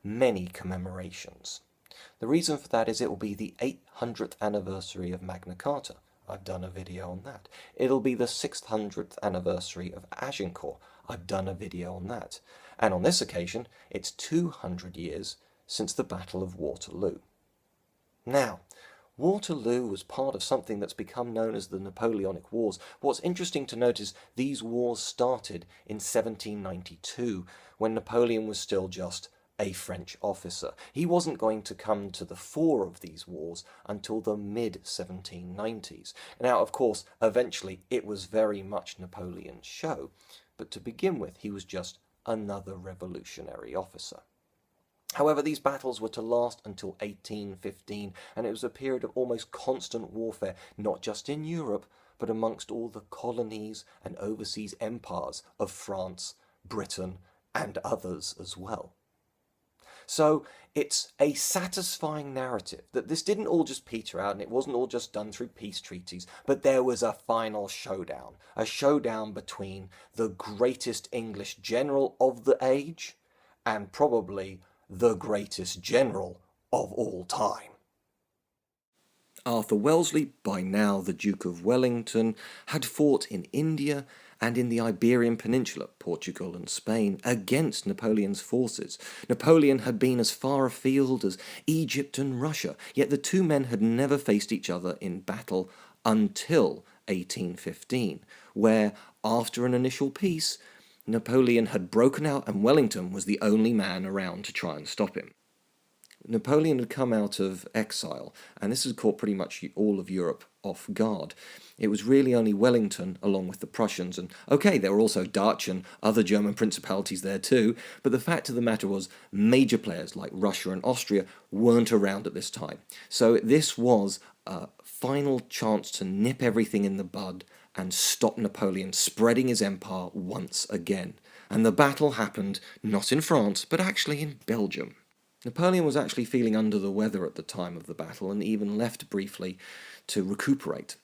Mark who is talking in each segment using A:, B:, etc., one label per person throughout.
A: many commemorations. The reason for that is it will be the 800th anniversary of Magna Carta. I've done a video on that. It'll be the 600th anniversary of Agincourt. I've done a video on that. And on this occasion, it's 200 years since the Battle of Waterloo. Now, Waterloo was part of something that's become known as the Napoleonic Wars. What's interesting to note is these wars started in 1792, when Napoleon was still just a French officer. He wasn't going to come to the fore of these wars until the mid-1790s. Now, of course, eventually it was very much Napoleon's show, but to begin with, he was just another revolutionary officer. However, these battles were to last until 1815, and it was a period of almost constant warfare, not just in Europe, but amongst all the colonies and overseas empires of France, Britain, and others as well. So it's a satisfying narrative that this didn't all just peter out and it wasn't all just done through peace treaties, but there was a final showdown, a showdown between the greatest English general of the age and probably the greatest general of all time. Arthur Wellesley, by now the Duke of Wellington, had fought in India and in the Iberian Peninsula, Portugal and Spain, against Napoleon's forces. Napoleon had been as far afield as Egypt and Russia, yet the two men had never faced each other in battle until 1815, where, after an initial peace, Napoleon had broken out and Wellington was the only man around to try and stop him. Napoleon had come out of exile, and this had caught pretty much all of Europe off guard. It was really only Wellington, along with the Prussians, and okay, there were also Dutch and other German principalities there too, but the fact of the matter was major players like Russia and Austria weren't around at this time. So this was a final chance to nip everything in the bud and stop Napoleon spreading his empire once again. And the battle happened not in France, but actually in Belgium. Napoleon was actually feeling under the weather at the time of the battle and even left briefly to recuperate.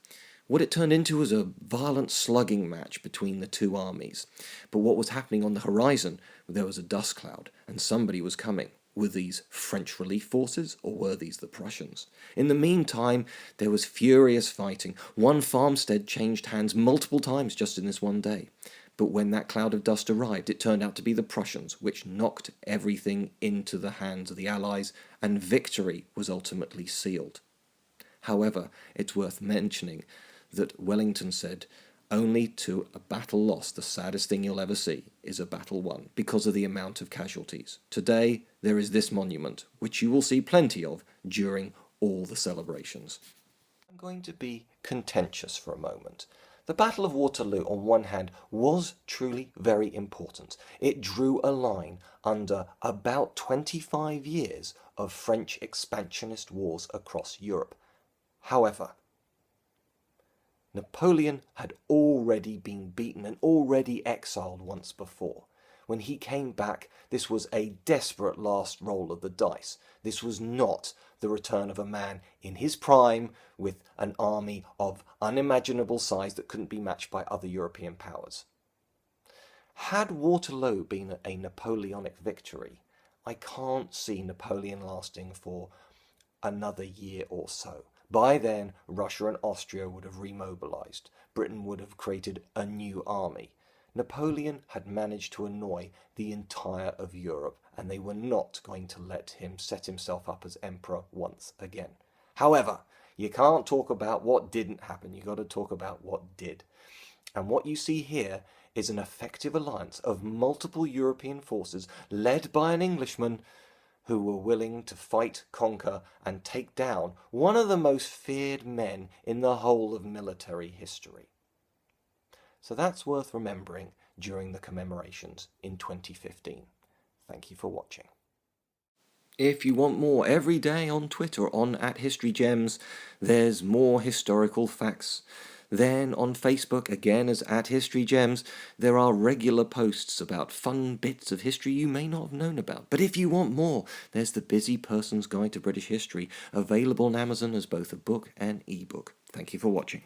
A: What it turned into was a violent slugging match between the two armies. But what was happening on the horizon, there was a dust cloud, and somebody was coming. Were these French relief forces, or were these the Prussians? In the meantime, there was furious fighting. One farmstead changed hands multiple times just in this one day. But when that cloud of dust arrived, it turned out to be the Prussians, which knocked everything into the hands of the Allies, and victory was ultimately sealed. However, it's worth mentioning that Wellington said, "Only to a battle lost, the saddest thing you'll ever see is a battle won, because of the amount of casualties. Today, there is this monument, which you will see plenty of during all the celebrations." I'm going to be contentious for a moment. The Battle of Waterloo, on one hand, was truly very important. It drew a line under about 25 years of French expansionist wars across Europe. However, Napoleon had already been beaten and already exiled once before. When he came back, this was a desperate last roll of the dice. This was not the return of a man in his prime with an army of unimaginable size that couldn't be matched by other European powers. Had Waterloo been a Napoleonic victory, I can't see Napoleon lasting for another year or so. By then, Russia and Austria would have remobilized. Britain would have created a new army. Napoleon had managed to annoy the entire of Europe, and they were not going to let him set himself up as emperor once again. However, you can't talk about what didn't happen, you've got to talk about what did. And what you see here is an effective alliance of multiple European forces led by an Englishman who were willing to fight, conquer, and take down one of the most feared men in the whole of military history. So that's worth remembering during the commemorations in 2015. Thank you for watching. If you want more every day on Twitter on @HistoryGems, there's more historical facts. Then on Facebook, again as @HistoryGems, there are regular posts about fun bits of history you may not have known about. But if you want more, there's the Busy Person's Guide to British History, available on Amazon as both a book and ebook. Thank you for watching.